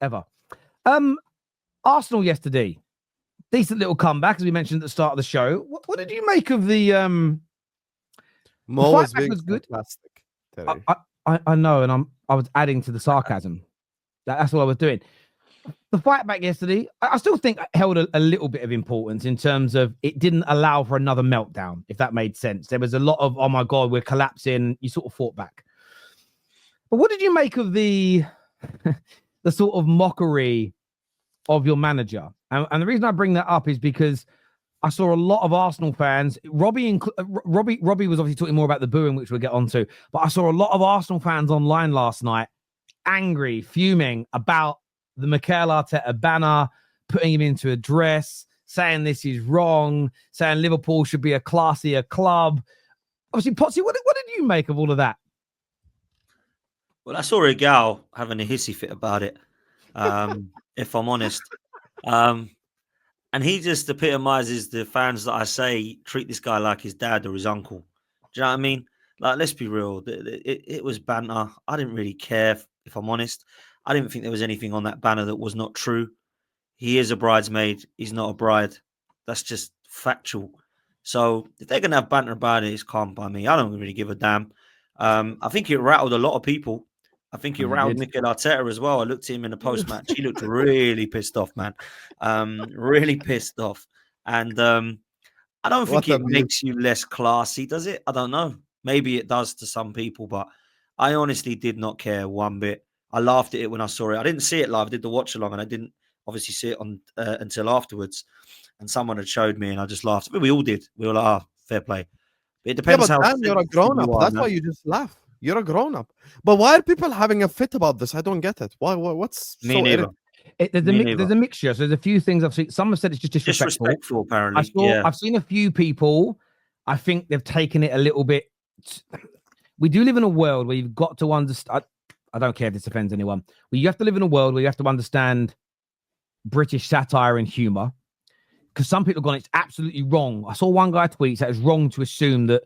ever. Arsenal yesterday, decent little comeback, as we mentioned at the start of the show. What did you make of the Mo was being was good. Fantastic, I know, and I was adding to the sarcasm. That's what I was doing. The fight back yesterday, I still think held a little bit of importance in terms of it didn't allow for another meltdown, if that made sense. There was a lot of, oh my God, we're collapsing. You sort of fought back. But what did you make of the sort of mockery of your manager? And the reason I bring that up is because I saw a lot of Arsenal fans. Robbie was obviously talking more about the booing, which we'll get onto. But I saw a lot of Arsenal fans online last night, angry, fuming about the Mikel Arteta banner, putting him into a dress, saying this is wrong, saying Liverpool should be a classier club. Obviously, Potsy, what did you make of all of that? Well, I saw a gal having a hissy fit about it, if I'm honest. And he just epitomizes the fans that I say treat this guy like his dad or his uncle. Do you know what I mean? Like, let's be real. It was banter. I didn't really care, if I'm honest. I didn't think there was anything on that banner that was not true. He is a bridesmaid. He's not a bride. That's just factual. So if they're going to have banter about it, it's calm by me. I don't really give a damn. I think it rattled a lot of people. I think it rattled Mikel Arteta as well. I looked at him in the post-match. He looked really pissed off, man. Really pissed off. And I don't think it makes you less classy, does it? I don't know. Maybe it does to some people, but I honestly did not care one bit. I laughed at it when I saw it. I didn't see it live. I did the watch along, and I didn't obviously see it on until afterwards. And someone had showed me, and I just laughed. We all did. We were like, fair play. But it depends how. Dan, you're a grown-up. That's why you just laugh. You're a grown-up. But why are people having a fit about this? I don't get it. Why? What's me so neither. There's a mixture. So there's a few things I've seen. Some have said it's just disrespectful. Disrespectful, apparently. I've seen a few people. I think they've taken it a little bit. We do live in a world where you've got to understand. I don't care if this offends anyone. Well, you have to live in a world where you have to understand British satire and humor. Because some people have gone, it's absolutely wrong. I saw one guy tweet that it's wrong to assume that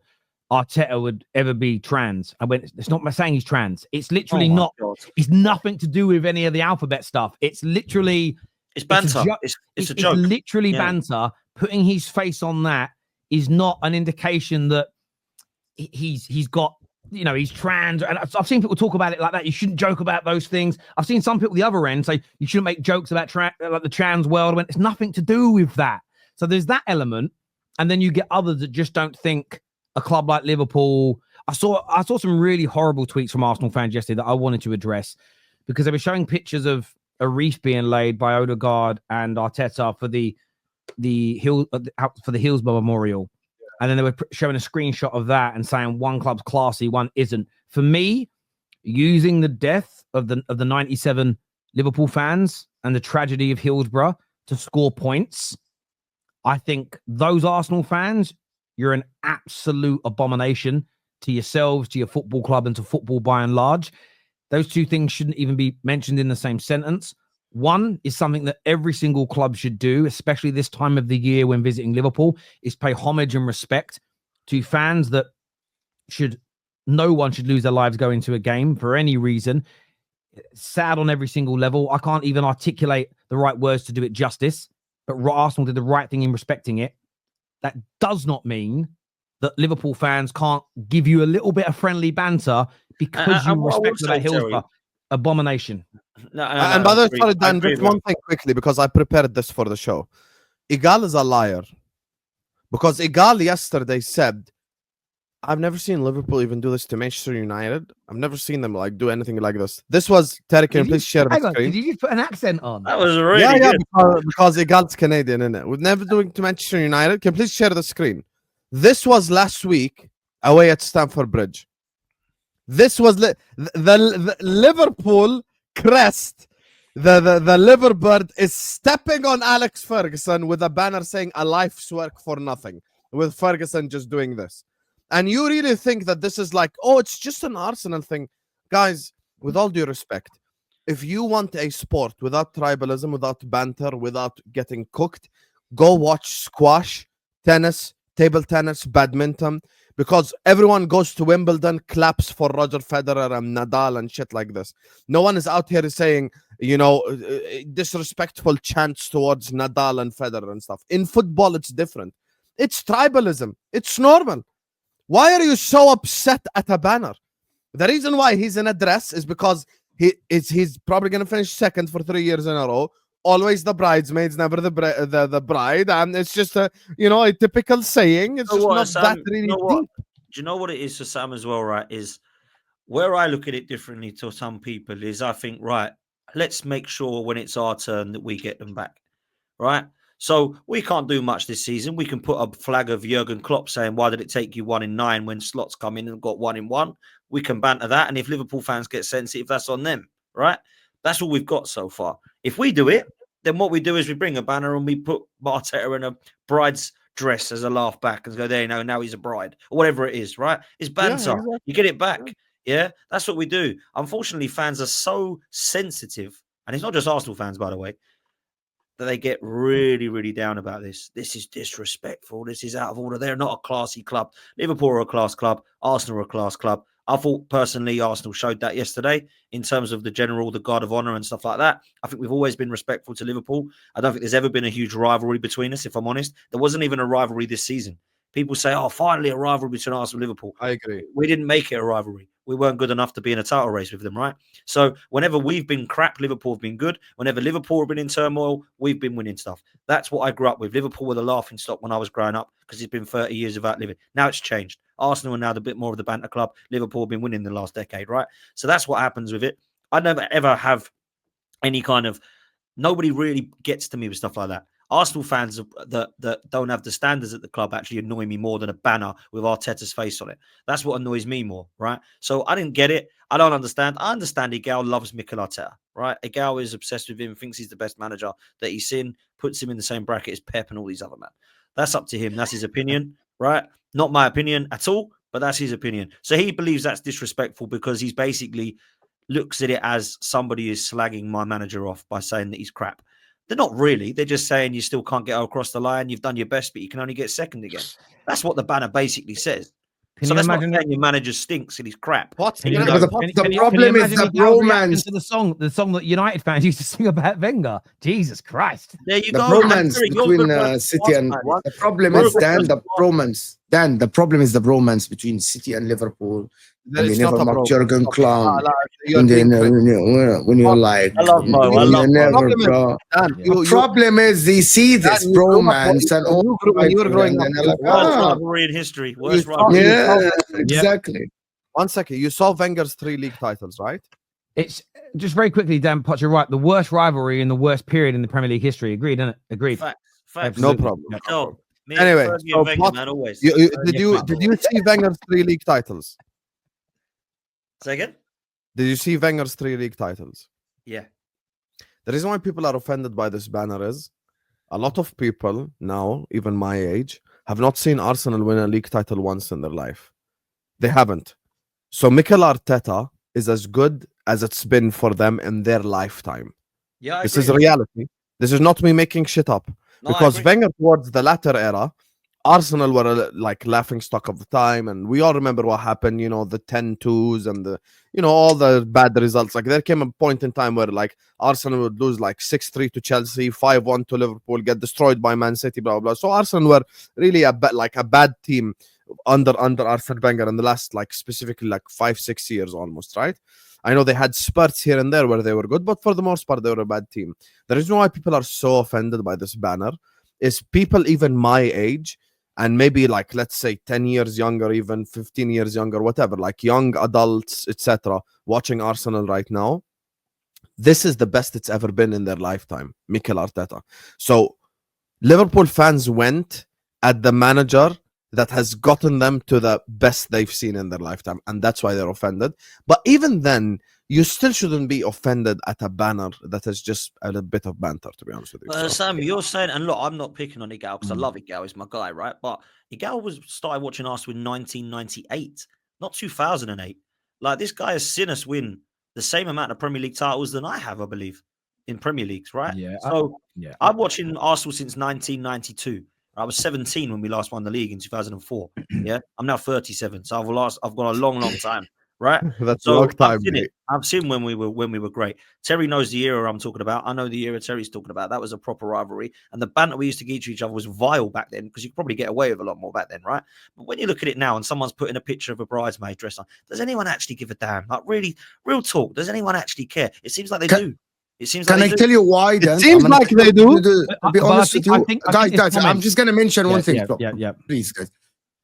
Arteta would ever be trans. I went, it's not saying he's trans. It's literally not. God. It's nothing to do with any of the alphabet stuff. It's literally. It's banter. It's a joke. It's literally banter. Putting his face on that is not an indication that he's got. He's trans, and I've seen people talk about it like that. You shouldn't joke about those things. I've seen some people the other end say you shouldn't make jokes about like the trans world. When it's nothing to do with that. So there's that element, and then you get others that just don't think a club like Liverpool. I saw some really horrible tweets from Arsenal fans yesterday that I wanted to address because they were showing pictures of a wreath being laid by Odegaard and Arteta for the Hillsborough Memorial. And then they were showing a screenshot of that and saying one club's classy, one isn't. For me, using the death of the 97 Liverpool fans and the tragedy of Hillsborough to score points, I think those Arsenal fans, you're an absolute abomination to yourselves, to your football club, and to football by and large. Those two things shouldn't even be mentioned in the same sentence. One is something that every single club should do, especially this time of the year when visiting Liverpool, is pay homage and respect to fans that no one should lose their lives going to a game for any reason. Sad on every single level. I can't even articulate the right words to do it justice, but Arsenal did the right thing in respecting it. That does not mean that Liverpool fans can't give you a little bit of friendly banter because you respect that Hillsborough abomination. And by the way, sorry, Dan, just one thing quickly, because I prepared this for the show. Igal is a liar. Because Igal yesterday said, I've never seen Liverpool even do this to Manchester United. I've never seen them do anything like this. This was Terrace. Can you please share the screen? Did you just put an accent on? That was really good. Because Igal's Canadian, isn't it? We're never doing to Manchester United. Can you please share the screen? This was last week away at Stamford Bridge. This was the Liverpool crest. The Liverbird is stepping on Alex Ferguson with a banner saying a life's work for nothing, with Ferguson just doing this. And you really think that this is it's just an Arsenal thing? Guys, with all due respect, if you want a sport without tribalism, without banter, without getting cooked, go watch squash, tennis, table tennis, badminton, because everyone goes to Wimbledon, claps for Roger Federer and Nadal and shit like this. No one is out here saying disrespectful chants towards Nadal and Federer and stuff. In football, it's different. It's tribalism. It's normal. Why are you so upset at a banner? The reason why he's in a dress is because he's probably going to finish second for 3 years in a row. Always the bridesmaids, never the bride, and it's just a typical saying. It's just not that really deep. Do you know what it is for Sam as well, right? Is where I look at it differently to some people is I think, right, let's make sure when it's our turn that we get them back, right? So we can't do much this season. We can put a flag of Jurgen Klopp saying, why did it take you 1 in 9 when slots come in and got 1 in 1? We can banter that. And if Liverpool fans get sensitive, that's on them, right? That's all we've got so far. If we do it, then what we do is we bring a banner and we put Arteta in a bride's dress as a laugh back and go, there you know, now he's a bride or whatever it is, right? It's banter. Yeah, exactly. You get it back. Yeah, that's what we do. Unfortunately, fans are so sensitive, and it's not just Arsenal fans, by the way, that they get really, really down about this. This is disrespectful. This is out of order. They're not a classy club. Liverpool are a class club. Arsenal are a class club. I thought personally Arsenal showed that yesterday in terms of the guard of honour and stuff like that. I think we've always been respectful to Liverpool. I don't think there's ever been a huge rivalry between us, if I'm honest. There wasn't even a rivalry this season. People say, oh, finally a rivalry between Arsenal and Liverpool. I agree. We didn't make it a rivalry. We weren't good enough to be in a title race with them, right? So whenever we've been crap, Liverpool have been good. Whenever Liverpool have been in turmoil, we've been winning stuff. That's what I grew up with. Liverpool were the laughing stock when I was growing up because it's been 30 years without living. Now it's changed. Arsenal are now the bit more of the banter club. Liverpool have been winning the last decade, right? So that's what happens with it. I never, ever have any kind of... Nobody really gets to me with stuff like that. Arsenal fans that don't have the standards at the club actually annoy me more than a banner with Arteta's face on it. That's what annoys me more, right? So I didn't get it. I don't understand. I understand Igal loves Mikel Arteta, right? Igal is obsessed with him, thinks he's the best manager that he's seen, puts him in the same bracket as Pep and all these other men. That's up to him. That's his opinion, right? Not my opinion at all, but that's his opinion. So he believes that's disrespectful because he's basically looks at it as somebody is slagging my manager off by saying that he's crap. They're not really. They're just saying you still can't get across the line. You've done your best, but you can only get second again. That's what the banner basically says. So that's not saying your manager stinks and he's crap. The problem is the bromance. To the song that United fans used to sing about Wenger. Jesus Christ. There you go. The bromance between City and... The problem is, Dan, the bromance. Dan, the problem is the bromance between City and Liverpool. And they never mock Jurgen Klopp. When you're like... I love Mo. I love Mo. The problem is they see this bromance and all... When you were growing up, worst rivalry in history. Worst rivalry. Yeah, exactly. 1 second. You saw Wenger's 3 league titles, right? It's just very quickly, Dan Potts, you're right. The worst rivalry in the worst period in the Premier League history. Agreed, isn't it? Agreed. Facts. No problem. No. Anyway, so Wenger, man, always. did you see Wenger's 3 league titles? Say again? Did you see Wenger's 3 league titles? Yeah. The reason why people are offended by this banner is a lot of people now, even my age, have not seen Arsenal win a league title once in their life. They haven't. So Mikel Arteta is as good as it's been for them in their lifetime. Yeah, this is reality. This is not me making shit up. No, because Wenger, towards the latter era, Arsenal were like laughing stock of the time, and we all remember what happened. You know, the 10-2s and the all the bad results. Like there came a point in time where like Arsenal would lose like 6-3 to Chelsea, 5-1 to Liverpool, get destroyed by Man City, blah blah. So Arsenal were really a bad team under Arsene Wenger in the last like specifically like 5-6 years almost, right? I know they had spurts here and there where they were good, but for the most part they were a bad team. The reason why people are so offended by this banner is people even my age, and maybe like let's say 10 years younger, even 15 years younger, whatever, like young adults, etc., watching Arsenal right now, this is the best it's ever been in their lifetime, Mikel Arteta. So Liverpool fans went at the manager that has gotten them to the best they've seen in their lifetime, and that's why they're offended. But even then, you still shouldn't be offended at a banner that is just a bit of banter, to be honest with you. Sam, you're saying, and look, I'm not picking on Igal because I love Igal, he's my guy, right? But Igal started watching Arsenal in 1998, not 2008. Like, this guy has seen us win the same amount of Premier League titles than I have, I believe, in Premier Leagues, right? Yeah. So I'm watching Arsenal since 1992. I was 17 when we last won the league in 2004. Yeah, I'm now 37, so I've got a long time right? That's a long time, I've seen when we were great. Terry knows the era I'm talking about. I know the era Terry's talking about. That was a proper rivalry, and the banter we used to give to each other was vile back then, because you could probably get away with a lot more back then, right? But when you look at it now, and someone's putting a picture of a bridesmaid dress on, does anyone actually give a damn? Like, really, real talk, does anyone actually care? It seems like they do. It seems. Can I tell you why? Then it seems like they do. To be honest with you, guys, I'm just going to mention one thing. Please, guys.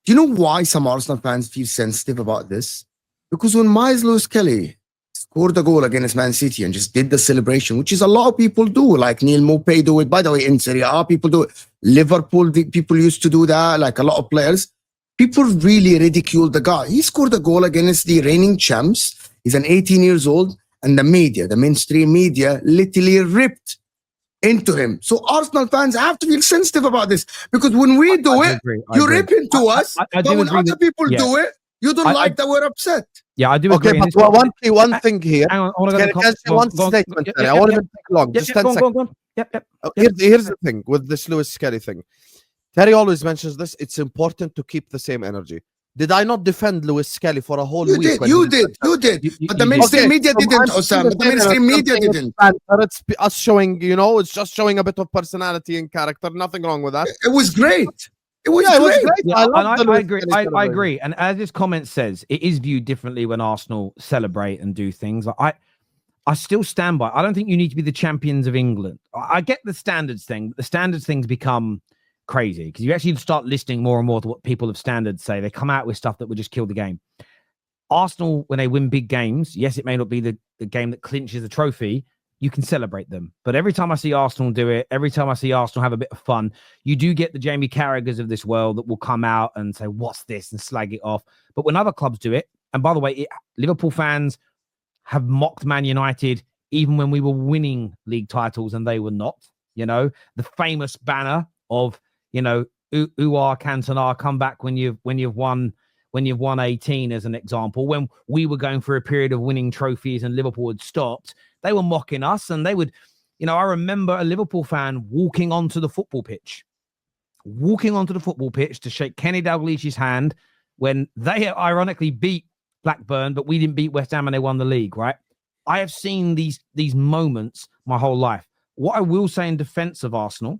Do you know why some Arsenal fans feel sensitive about this? Because when Miles Lewis-Kelly scored a goal against Man City and just did the celebration, which is a lot of people do, like Neil Maupay do it. By the way, in Serie A, people do it. Liverpool, people used to do that, like a lot of players. People really ridiculed the guy. He scored a goal against the reigning champs. He's an 18 years old, and the media, the mainstream media, literally ripped into him. So Arsenal fans have to feel sensitive about this, because when we do it, you rip into us. But when other people do it, you don't like that we're upset. Yeah, I do agree. Okay, but one thing here. Hang on, one statement. I want to take long. Just 10 seconds. Here's the thing with this Lewis-Kelly thing. Terry always mentions this. It's important to keep the same energy. Did I not defend Lewis-Kelly for a whole week? You did. But the mainstream media didn't, Osam. The mainstream media didn't. It's us showing, it's just showing a bit of personality and character. Nothing wrong with that. It was great. It was great. Yeah, I agree. I agree. And as this comment says, it is viewed differently when Arsenal celebrate and do things. I still stand by. I don't think you need to be the champions of England. I get the standards thing. But the standards things become crazy because you actually start listening more and more to what people of standards say. They come out with stuff that would just kill the game. Arsenal, when they win big games, yes, it may not be the game that clinches the trophy. You can celebrate them. But every time I see Arsenal do it, every time I see Arsenal have a bit of fun, you do get the Jamie Carragers of this world that will come out and say, what's this? And slag it off. But when other clubs do it, and by the way, Liverpool fans have mocked Man United even when we were winning league titles and they were not. The famous banner of, Uar Cantona, come back when you've won 18 as an example. When we were going through a period of winning trophies and Liverpool had stopped, they were mocking us, and they would, I remember a Liverpool fan walking onto the football pitch to shake Kenny Dalglish's hand when they ironically beat Blackburn, but we didn't beat West Ham and they won the league, right? I have seen these moments my whole life. What I will say in defense of Arsenal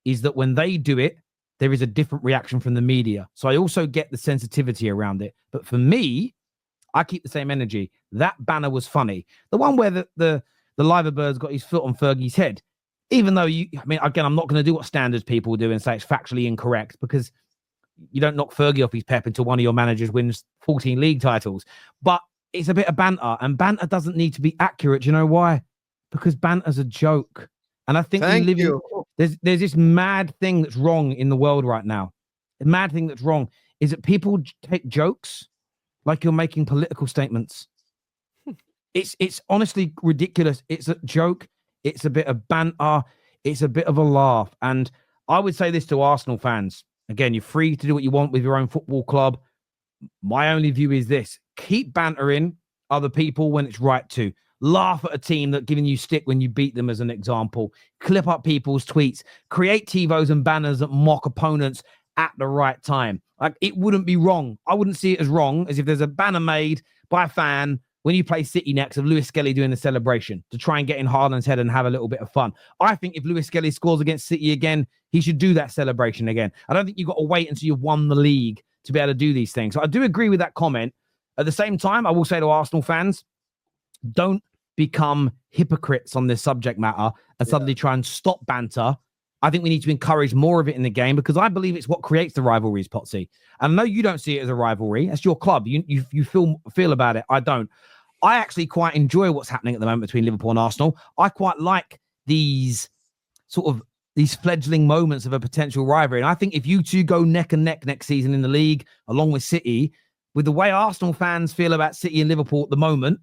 is that when they do it, there is a different reaction from the media. So I also get the sensitivity around it. But for me, I keep the same energy. That banner was funny. The one where the liver bird's got his foot on Fergie's head, even though again, I'm not going to do what standards people do and say it's factually incorrect, because you don't knock Fergie off his pep until one of your managers wins 14 league titles. But it's a bit of banter, and banter doesn't need to be accurate. Do you know why? Because banter's a joke. And I think there's this mad thing that's wrong in the world right now. The mad thing that's wrong is that people take jokes like you're making political statements. It's honestly ridiculous. It's a joke. It's a bit of banter. It's a bit of a laugh. And I would say this to Arsenal fans. Again, you're free to do what you want with your own football club. My only view is this. Keep bantering other people when it's right to. Laugh at a team that's giving you stick when you beat them, as an example. Clip up people's tweets. Create TiVos and banners that mock opponents at the right time. Like, it wouldn't be wrong. I wouldn't see it as wrong as if there's a banner made by a fan when you play City next of Lewis-Kelly doing the celebration to try and get in Haaland's head and have a little bit of fun. I think if Lewis-Kelly scores against City again, he should do that celebration again. I don't think you've got to wait until you've won the league to be able to do these things. So I do agree with that comment. At the same time, I will say to Arsenal fans, don't become hypocrites on this subject matter and suddenly try and stop banter. I think we need to encourage more of it in the game, because I believe it's what creates the rivalries, Potsy. And I know you don't see it as a rivalry. That's your club. You feel about it. I don't. I actually quite enjoy what's happening at the moment between Liverpool and Arsenal. I quite like these fledgling moments of a potential rivalry. And I think if you two go neck and neck next season in the league, along with City, with the way Arsenal fans feel about City and Liverpool at the moment,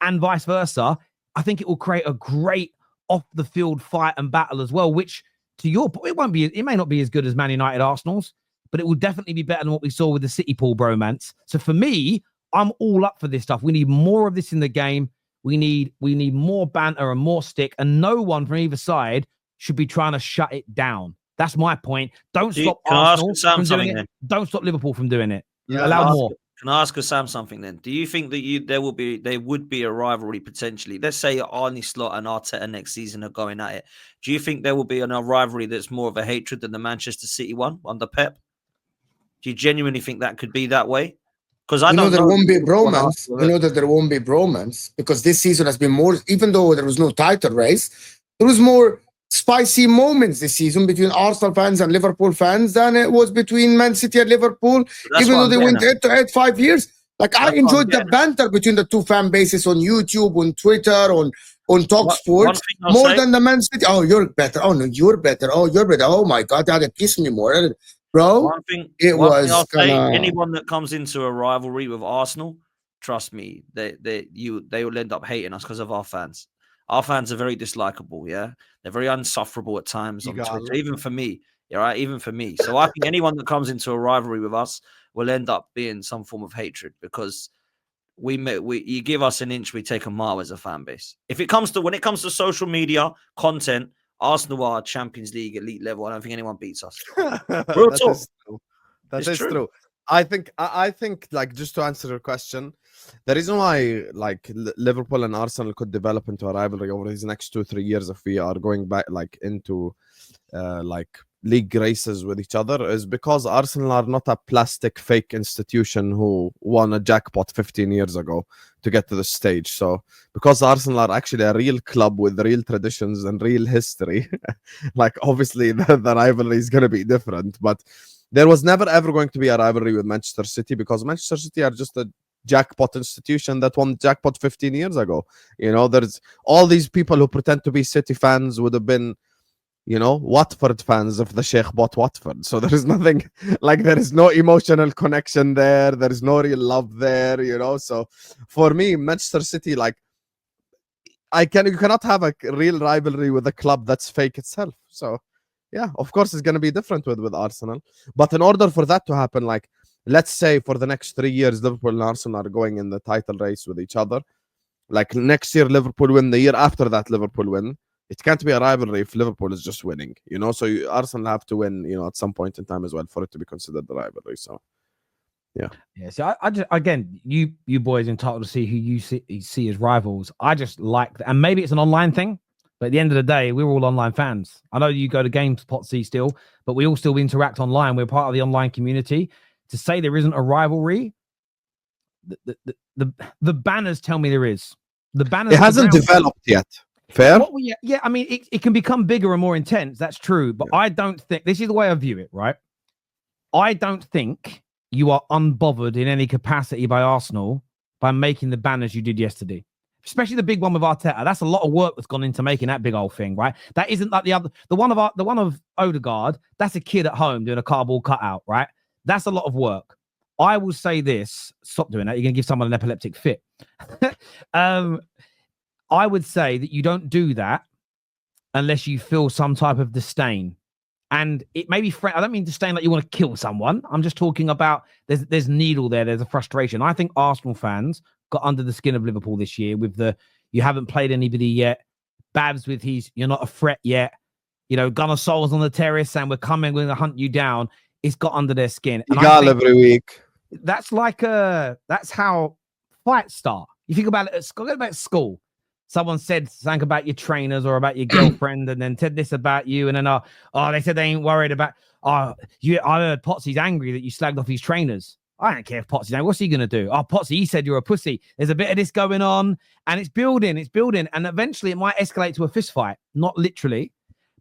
and vice versa, I think it will create a great off-the-field fight and battle as well, which, to your point, it may not be as good as Man United Arsenal's, but it will definitely be better than what we saw with the City Pool bromance. So for me, I'm all up for this stuff. We need more of this in the game. We need more banter and more stick, and no one from either side should be trying to shut it down. That's my point. Don't stop Arsenal from doing it. Don't stop Liverpool from doing it. Allow more. Can I ask Sam something then? Do you think that there would be a rivalry potentially? Let's say Arne Slot and Arteta next season are going at it. Do you think there will be a rivalry that's more of a hatred than the Manchester City one under Pep? Do you genuinely think that could be that way? Because I don't know. There won't be bromance. You know that there won't be bromance because this season has been more. Even though there was no title race, there was more spicy moments this season between Arsenal fans and Liverpool fans than it was between Man City and Liverpool. Even though they went head-to-head 5 years, like I enjoyed the banter between the two fan bases on YouTube, on Twitter, on TalkSport more than the Man City. Oh, you're better. Oh no, you're better. Oh, you're better. Oh my God, they kiss me more, bro. Anyone that comes into a rivalry with Arsenal, trust me, they will end up hating us because of our fans. Our fans are very dislikable, yeah? They're very unsufferable at times on Twitter, even for me, right? Even for me. So I think anyone that comes into a rivalry with us will end up being some form of hatred because you give us an inch, we take a mile as a fan base. When it comes to social media content, Arsenal are Champions League elite level. I don't think anyone beats us. Real talk. That is true. I think like just to answer your question, the reason why like Liverpool and Arsenal could develop into a rivalry over these next 2-3 years if we are going back like into like league races with each other is because Arsenal are not a plastic fake institution who won a jackpot 15 years ago to get to the stage. So because Arsenal are actually a real club with real traditions and real history, like obviously the rivalry is going to be different, but there was never ever going to be a rivalry with Manchester City because Manchester City are just a jackpot institution that won jackpot 15 years ago. You know, there's all these people who pretend to be City fans would have been, you know, Watford fans if the Sheikh bought Watford. So there is nothing, like there is no emotional connection there. There is no real love there, you know. So for me, Manchester City, like you cannot have a real rivalry with a club that's fake itself. So yeah, of course it's going to be different with Arsenal. But in order for that to happen, like let's say for the next 3 years, Liverpool and Arsenal are going in the title race with each other. Like next year, Liverpool win. The year after that, Liverpool win. It can't be a rivalry if Liverpool is just winning, you know. So Arsenal have to win, you know, at some point in time as well for it to be considered a rivalry. So, yeah. So I just, again, you boys entitled to see who you see as rivals. I just like that, and maybe it's an online thing, but at the end of the day, we're all online fans. I know you go to games, Potsy, still, but we all still interact online. We're part of the online community. To say there isn't a rivalry, the banners tell me there is. The banners. It hasn't developed yet. Fair? Well, yeah. I mean, it can become bigger and more intense. That's true. But I don't think, this is the way I view it, right? I don't think you are unbothered in any capacity by Arsenal by making the banners you did yesterday. Especially the big one with Arteta. That's a lot of work that's gone into making that big old thing, right? That isn't like the one of Odegaard. That's a kid at home doing a cardboard cutout, right? That's a lot of work. I will say this. Stop doing that. You're going to give someone an epileptic fit. I would say that you don't do that unless you feel some type of disdain. And it may be, I don't mean disdain like you want to kill someone. I'm just talking about there's needle there. There's a frustration. I think Arsenal fans got under the skin of Liverpool this year with you haven't played anybody yet. Babs with you're not a threat yet. You know, Gunnar Sol's on the terrace and we're going to hunt you down. It's got under their skin. And every week. That's that's how fights start. You think about it, go back to school. Someone said something about your trainers or about your girlfriend, and then said this about you, and then they said they ain't worried about. I heard Potsy's angry that you slagged off his trainers. I don't care if Potsy's angry. What's he gonna do? Oh, Potsy, he said you're a pussy. There's a bit of this going on, and it's building, and eventually it might escalate to a fist fight. Not literally,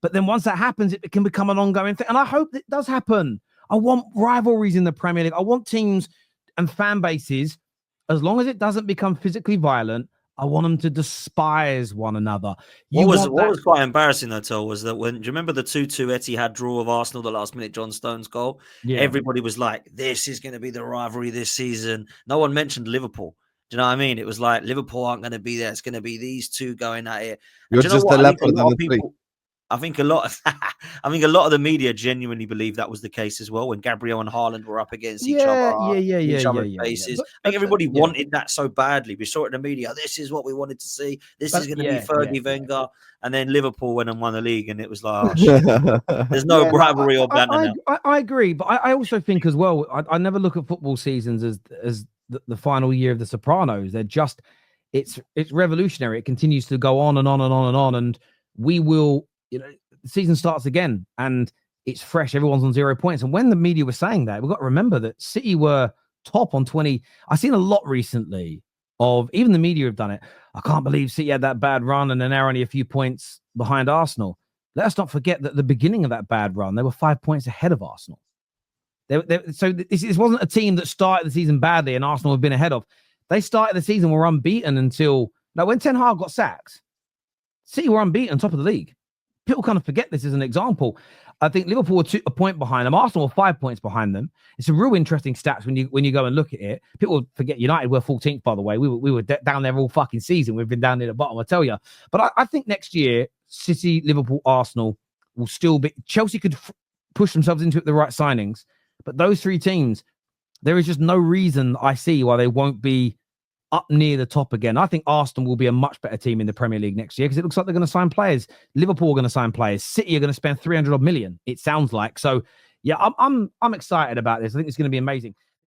but then once that happens, it can become an ongoing thing. And I hope that does happen. I want rivalries in the Premier League. I want teams and fan bases, as long as it doesn't become physically violent. I want them to despise one another. What was quite embarrassing though, Tol, was that do you remember the 2-2 Etihad draw of Arsenal, the last minute John Stones goal? Yeah. Everybody was like, this is going to be the rivalry this season. No one mentioned Liverpool. Do you know what I mean? It was like Liverpool aren't going to be there. It's going to be these two going at it. You're just the leopard and the tree. I think a lot of the media genuinely believe that was the case as well when Gabriel and Haaland were up against each other's faces. I think everybody wanted that so badly. We saw it in the media. This is what we wanted to see. This is going to be Fergie Wenger. And then Liverpool went and won the league, and it was like, oh, shit. There's no bribery or banter now. I agree, but I also think as well, I never look at football seasons as the final year of The Sopranos. They're just, it's revolutionary. It continues to go on and on and on and on, and we will. The season starts again and it's fresh. Everyone's on 0 points. And when the media was saying that, we've got to remember that City were top on 20. I've seen a lot recently of, even the media have done it. I can't believe City had that bad run and they're now only a few points behind Arsenal. Let us not forget that at the beginning of that bad run, they were 5 points ahead of Arsenal. So this wasn't a team that started the season badly and Arsenal have been ahead of. They started the season, were unbeaten until, now when Ten Hag got sacked, City were unbeaten, top of the league. People kind of forget this as an example. I think Liverpool were a point behind them. Arsenal were 5 points behind them. It's a real interesting stats when you go and look at it. People forget United were 14th, by the way. We were down there all fucking season. We've been down near the bottom, I tell you. But I think next year, City, Liverpool, Arsenal will still be. Chelsea could push themselves into it, the right signings. But those three teams, there is just no reason I see why they won't be up near the top again. I think Arsenal will be a much better team in the Premier League next year because it looks like they're going to sign players. Liverpool are going to sign players. City are going to spend 300 million. It sounds like. So yeah, I'm excited about this. I think it's going to be amazing.